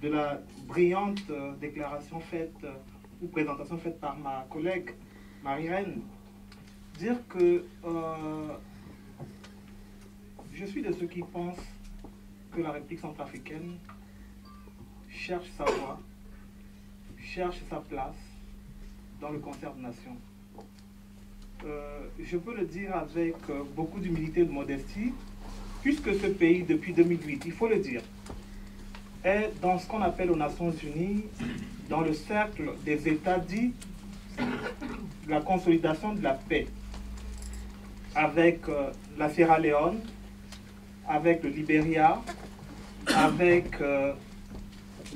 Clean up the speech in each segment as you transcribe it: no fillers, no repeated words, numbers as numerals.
de la brillante déclaration faite ou présentation faite par ma collègue Marie-Reine, dire que je suis de ceux qui pensent que la République centrafricaine cherche sa voie, cherche sa place dans le concert de nations. Je peux le dire avec beaucoup d'humilité et de modestie, puisque ce pays, depuis 2008, il faut le dire, est dans ce qu'on appelle aux Nations Unies, dans le cercle des États dits de la consolidation de la paix, avec la Sierra Leone, avec le Libéria, avec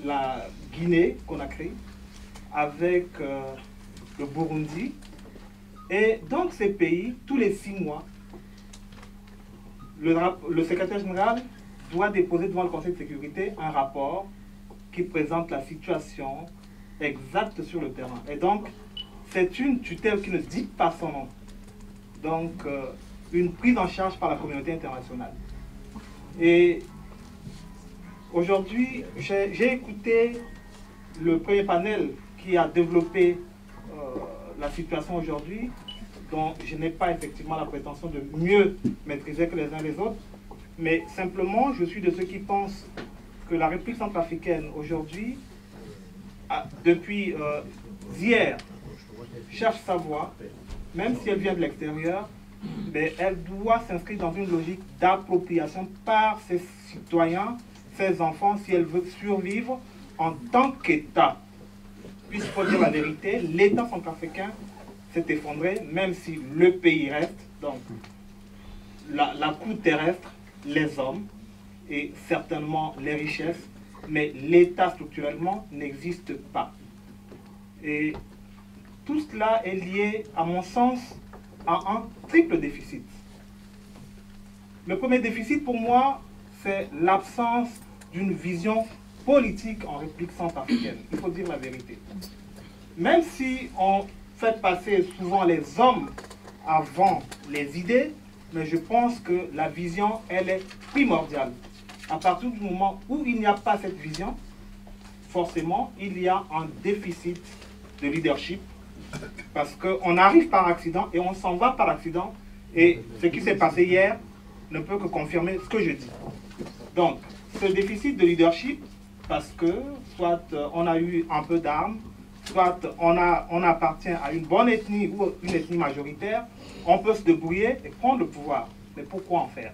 la Guinée, Conakry, avec le Burundi. Et donc ces pays, tous les 6 mois, le secrétaire général doit déposer devant le Conseil de sécurité un rapport qui présente la situation exacte sur le terrain. Et donc, c'est une tutelle qui ne dit pas son nom. Donc, une prise en charge par la communauté internationale. Et aujourd'hui, j'ai écouté le premier panel qui a développé la situation aujourd'hui, dont je n'ai pas effectivement la prétention de mieux maîtriser que les uns les autres, mais simplement, je suis de ceux qui pensent que la République centrafricaine aujourd'hui, depuis hier, cherche sa voie, même si elle vient de l'extérieur, mais elle doit s'inscrire dans une logique d'appropriation par ses citoyens, ses enfants, si elle veut survivre en tant qu'État. Puisqu'il faut dire la vérité, l'État centrafricain s'est effondré, même si le pays reste, donc la croûte terrestre, les hommes et certainement les richesses, mais l'État structurellement n'existe pas. Et tout cela est lié, à mon sens, à un triple déficit. Le premier déficit, pour moi, c'est l'absence d'une vision politique en République centrafricaine. Il faut dire la vérité. Même si on fait passer souvent les hommes avant les idées, mais je pense que la vision, elle est primordiale. À partir du moment où il n'y a pas cette vision, forcément, il y a un déficit de leadership, parce qu'on arrive par accident et on s'en va par accident, et ce qui s'est passé hier ne peut que confirmer ce que je dis. Donc, ce déficit de leadership, parce que soit on a eu un peu d'armes, soit on appartient à une bonne ethnie ou une ethnie majoritaire, on peut se débrouiller et prendre le pouvoir. Mais pourquoi en faire?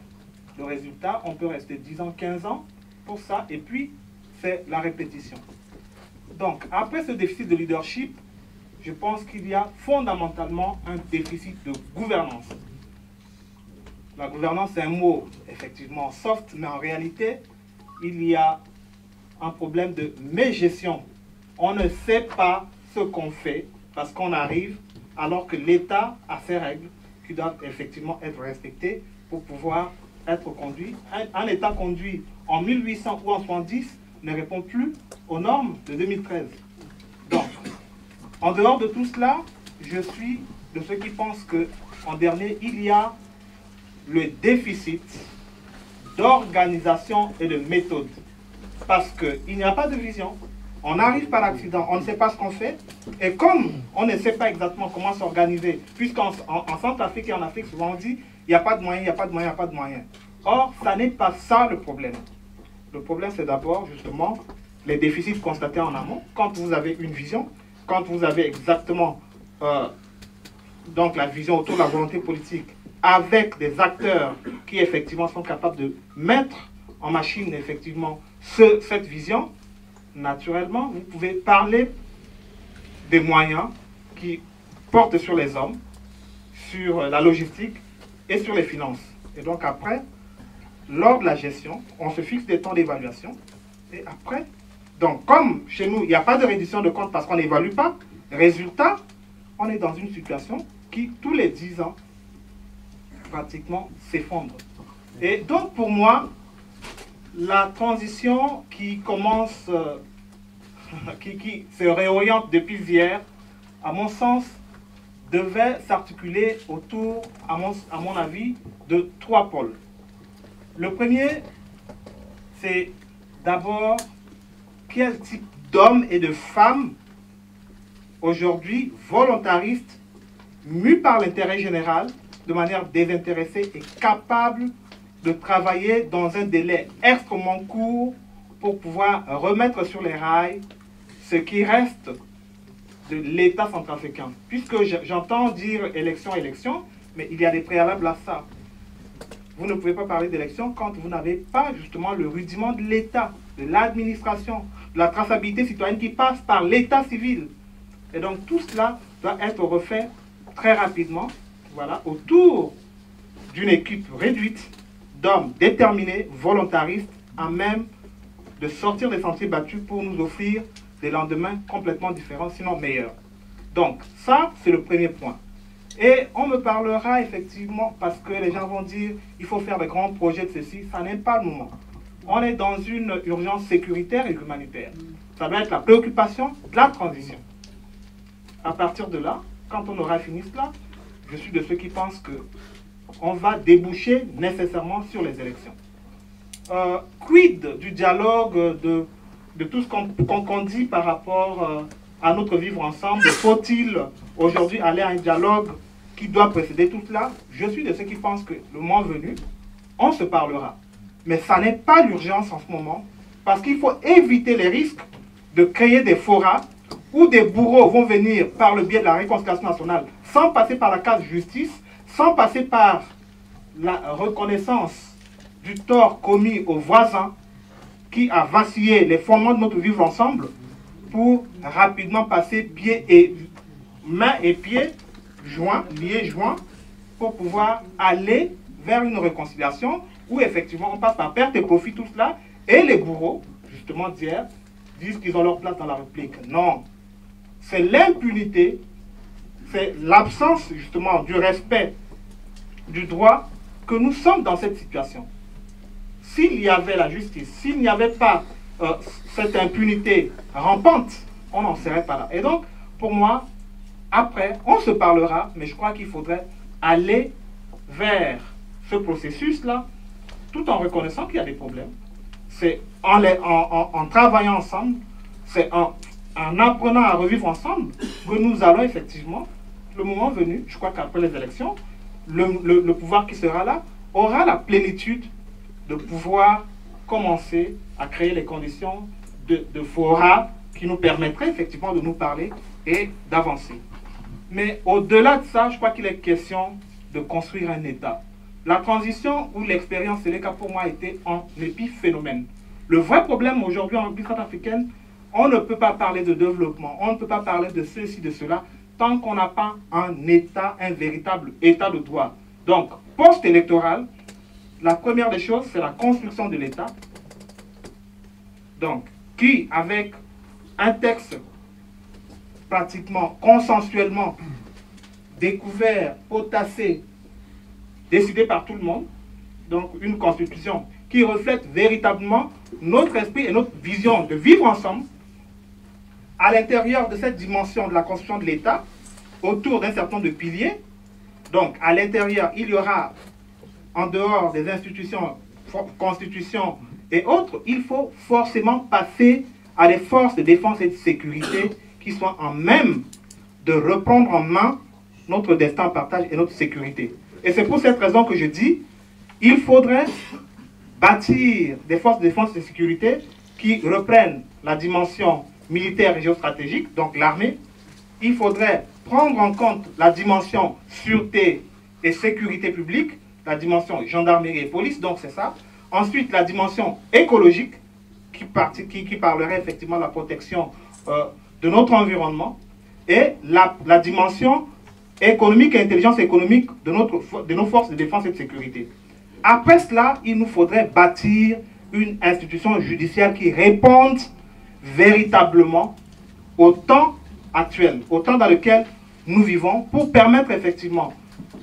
Le résultat, on peut rester 10 ans, 15 ans pour ça, et puis c'est la répétition. Donc, après ce déficit de leadership, je pense qu'il y a fondamentalement un déficit de gouvernance. La gouvernance, c'est un mot effectivement soft, mais en réalité, il y a un problème de mégestion. On ne sait pas ce qu'on fait parce qu'on arrive alors que l'État a ses règles qui doivent effectivement être respectées pour pouvoir être conduit. Un État conduit en 1800 ou en 70 ne répond plus aux normes de 2013. Donc, en dehors de tout cela, je suis de ceux qui pensent qu'en dernier, il y a le déficit d'organisation et de méthode. Parce qu'il n'y a pas de vision. On arrive par accident, on ne sait pas ce qu'on fait. Et comme on ne sait pas exactement comment s'organiser, puisqu'en Centrafrique et en Afrique, souvent on dit, il n'y a pas de moyens, il n'y a pas de moyens, il n'y a pas de moyens. Or, ça n'est pas ça le problème. Le problème, c'est d'abord, justement, les déficits constatés en amont. Quand vous avez une vision, quand vous avez exactement donc la vision autour de la volonté politique, avec des acteurs qui, effectivement, sont capables de mettre en machine, effectivement, cette vision, naturellement, vous pouvez parler des moyens qui portent sur les hommes, sur la logistique et sur les finances. Et donc après, lors de la gestion, on se fixe des temps d'évaluation. Et après, donc comme chez nous, il n'y a pas de reddition de compte parce qu'on n'évalue pas, résultat, on est dans une situation qui, tous les 10 ans, pratiquement s'effondre. Et donc pour moi, la transition qui commence, qui se réoriente depuis hier, à mon sens, devait s'articuler autour, à mon avis, de 3 pôles. Le premier, c'est d'abord quel type d'hommes et de femmes aujourd'hui volontaristes, mus par l'intérêt général, de manière désintéressée et capables de travailler dans un délai extrêmement court pour pouvoir remettre sur les rails ce qui reste de l'État centrafricain. Puisque j'entends dire élection, élection, mais il y a des préalables à ça. Vous ne pouvez pas parler d'élection quand vous n'avez pas justement le rudiment de l'État, de l'administration, de la traçabilité citoyenne qui passe par l'État civil. Et donc tout cela doit être refait très rapidement, voilà, autour d'une équipe réduite d'hommes déterminés, volontaristes, à même de sortir des sentiers battus pour nous offrir des lendemains complètement différents, sinon meilleurs. Donc ça, c'est le premier point. Et on me parlera effectivement, parce que les gens vont dire il faut faire des grands projets de ceci, ça n'est pas le moment. On est dans une urgence sécuritaire et humanitaire. Ça doit être la préoccupation de la transition. À partir de là, quand on aura fini cela, je suis de ceux qui pensent qu'on va déboucher nécessairement sur les élections. Quid du dialogue, de tout ce qu'on dit par rapport à notre vivre ensemble? Faut-il aujourd'hui aller à un dialogue qui doit précéder tout cela? Je suis de ceux qui pensent que le moment venu, on se parlera. Mais ça n'est pas l'urgence en ce moment, parce qu'il faut éviter les risques de créer des forats où des bourreaux vont venir par le biais de la réconciliation nationale, sans passer par la case justice, sans passer par la reconnaissance du tort commis aux voisins qui a vacillé les fondements de notre vivre ensemble, pour rapidement passer pieds et mains et pieds joints, liés joints, pour pouvoir aller vers une réconciliation où effectivement on passe par perte et profit tout cela, et les bourreaux, justement d'hier, disent qu'ils ont leur place dans la République. Non, c'est l'impunité, c'est l'absence justement du respect du droit que nous sommes dans cette situation. S'il y avait la justice, s'il n'y avait pas cette impunité rampante, on n'en serait pas là. Et donc, pour moi, après, on se parlera, mais je crois qu'il faudrait aller vers ce processus-là, tout en reconnaissant qu'il y a des problèmes. C'est en travaillant ensemble, c'est en apprenant à revivre ensemble que nous allons effectivement, le moment venu, je crois qu'après les élections, le pouvoir qui sera là aura la plénitude de pouvoir commencer à créer les conditions de fora qui nous permettraient effectivement de nous parler et d'avancer. Mais au-delà de ça, je crois qu'il est question de construire un État. La transition ou l'expérience Séléka pour moi était un épiphénomène. Le vrai problème aujourd'hui en République centrafricaine, on ne peut pas parler de développement, on ne peut pas parler de ceci, de cela, tant qu'on n'a pas un État, un véritable État de droit. Donc, post-électoral, la première des choses, c'est la construction de l'État. Donc, qui, avec un texte pratiquement consensuellement découvert, potassé, décidé par tout le monde, donc une constitution qui reflète véritablement notre esprit et notre vision de vivre ensemble, à l'intérieur de cette dimension de la construction de l'État, autour d'un certain nombre de piliers. Donc, à l'intérieur, il y aura, en dehors des institutions, constitutions et autres, il faut forcément passer à des forces de défense et de sécurité qui soient en même de reprendre en main notre destin en partage et notre sécurité. Et c'est pour cette raison que je dis, il faudrait bâtir des forces de défense et de sécurité qui reprennent la dimension militaire et géostratégique, donc l'armée. Il faudrait prendre en compte la dimension sûreté et sécurité publique, la dimension gendarmerie et police, donc c'est ça. Ensuite, la dimension écologique, qui parlerait effectivement de la protection de notre environnement, et la dimension économique et intelligence économique de nos forces de défense et de sécurité. Après cela, il nous faudrait bâtir une institution judiciaire qui réponde véritablement au temps actuel, au temps dans lequel nous vivons, pour permettre effectivement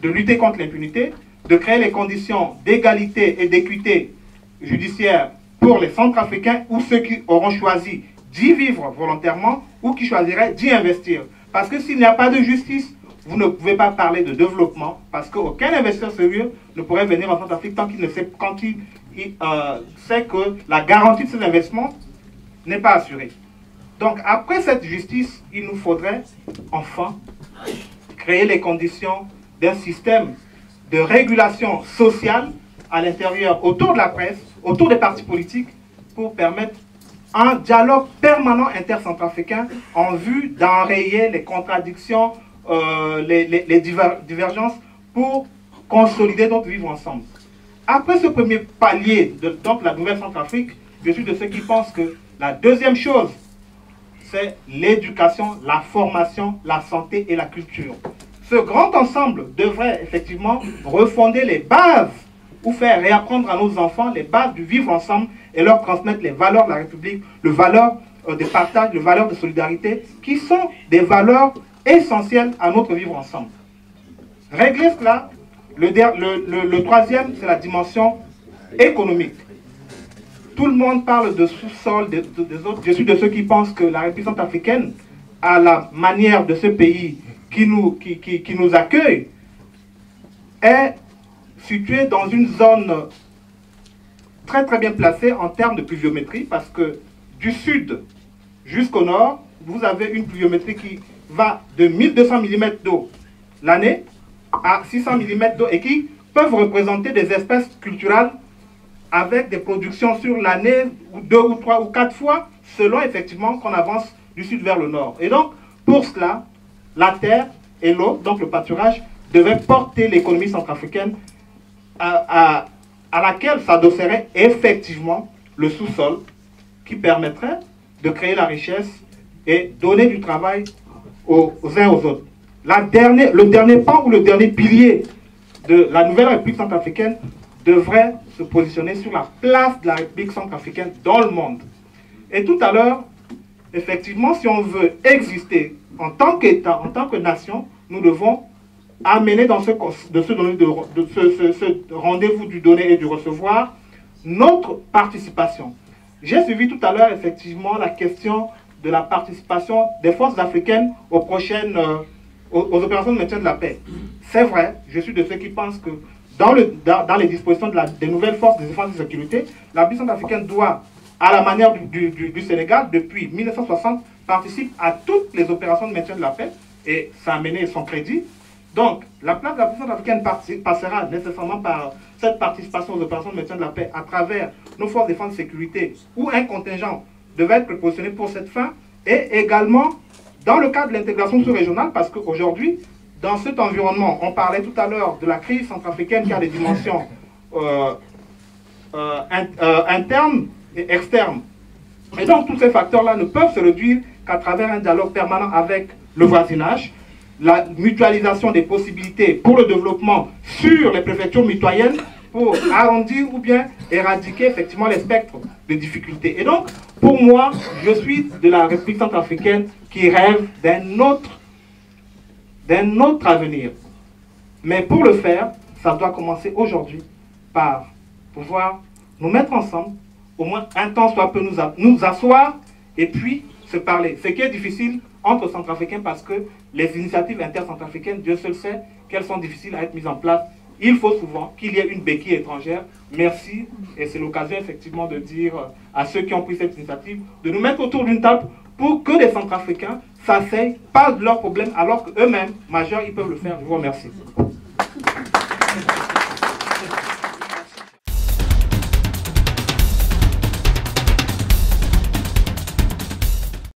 de lutter contre l'impunité, de créer les conditions d'égalité et d'équité judiciaire pour les Centrafricains ou ceux qui auront choisi d'y vivre volontairement ou qui choisiraient d'y investir. Parce que s'il n'y a pas de justice, vous ne pouvez pas parler de développement, parce qu'aucun investisseur sérieux ne pourrait venir en Centrafrique tant qu'il ne sait, sait que la garantie de ces investissements n'est pas assurée. Donc, après cette justice, il nous faudrait enfin créer les conditions d'un système de régulation sociale à l'intérieur, autour de la presse, autour des partis politiques, pour permettre un dialogue permanent intercentrafricain en vue d'enrayer les contradictions, les divergences, pour consolider notre vivre ensemble. Après ce premier palier de donc, la nouvelle Centrafrique, je suis de ceux qui pensent que la deuxième chose, c'est l'éducation, la formation, la santé et la culture. Ce grand ensemble devrait effectivement refonder les bases ou faire réapprendre à nos enfants les bases du vivre ensemble et leur transmettre les valeurs de la République, les valeurs de partage, les valeurs de solidarité, qui sont des valeurs essentielles à notre vivre ensemble. Régler cela, le troisième, c'est la dimension économique. Tout le monde parle de sous-sol, des autres. Je suis de ceux qui pensent que la République centrafricaine, à la manière de ce pays qui nous accueille, est située dans une zone très très bien placée en termes de pluviométrie, parce que du sud jusqu'au nord, vous avez une pluviométrie qui va de 1200 mm d'eau l'année à 600 mm d'eau et qui peuvent représenter des espèces culturelles avec des productions sur l'année, ou 2 ou 3 ou 4 fois, selon effectivement qu'on avance du sud vers le nord. Et donc, pour cela, la terre et l'eau, donc le pâturage, devaient porter l'économie centrafricaine à laquelle s'adosserait effectivement le sous-sol, qui permettrait de créer la richesse et donner du travail aux uns et aux autres. Le dernier pan ou le dernier pilier de la nouvelle République centrafricaine devrait se positionner sur la place de la République centrafricaine dans le monde. Et tout à l'heure, effectivement, si on veut exister en tant qu'État, en tant que nation, nous devons amener dans ce rendez-vous du donner et du recevoir notre participation. J'ai suivi tout à l'heure, effectivement, la question de la participation des forces africaines aux prochaines aux opérations de maintien de la paix. C'est vrai, je suis de ceux qui pensent que dans les dispositions des nouvelles forces de défense et de sécurité, la République centrafricaine doit, à la manière du Sénégal, depuis 1960, participer à toutes les opérations de maintien de la paix, et ça a mené son crédit. Donc, la place de la République centrafricaine passera nécessairement par cette participation aux opérations de maintien de la paix à travers nos forces de défense et de sécurité, où un contingent devait être prépositionné pour cette fin, et également dans le cadre de l'intégration sous-régionale, parce qu'aujourd'hui, dans cet environnement, on parlait tout à l'heure de la crise centrafricaine qui a des dimensions internes et externes. Et donc, tous ces facteurs-là ne peuvent se réduire qu'à travers un dialogue permanent avec le voisinage, la mutualisation des possibilités pour le développement sur les préfectures mitoyennes pour arrondir ou bien éradiquer effectivement les spectres de difficultés. Et donc, pour moi, je suis de la République centrafricaine qui rêve d'un autre avenir. Mais pour le faire, ça doit commencer aujourd'hui par pouvoir nous mettre ensemble, au moins un temps soit peu nous asseoir et puis se parler. Ce qui est difficile entre centrafricains parce que les initiatives intercentrafricaines, Dieu seul sait qu'elles sont difficiles à être mises en place. Il faut souvent qu'il y ait une béquille étrangère. Merci, et c'est l'occasion effectivement de dire à ceux qui ont pris cette initiative de nous mettre autour d'une table pour que les Centrafricains s'asseyent, parlent de leurs problèmes alors qu'eux-mêmes, majeurs, ils peuvent le faire. Je vous remercie.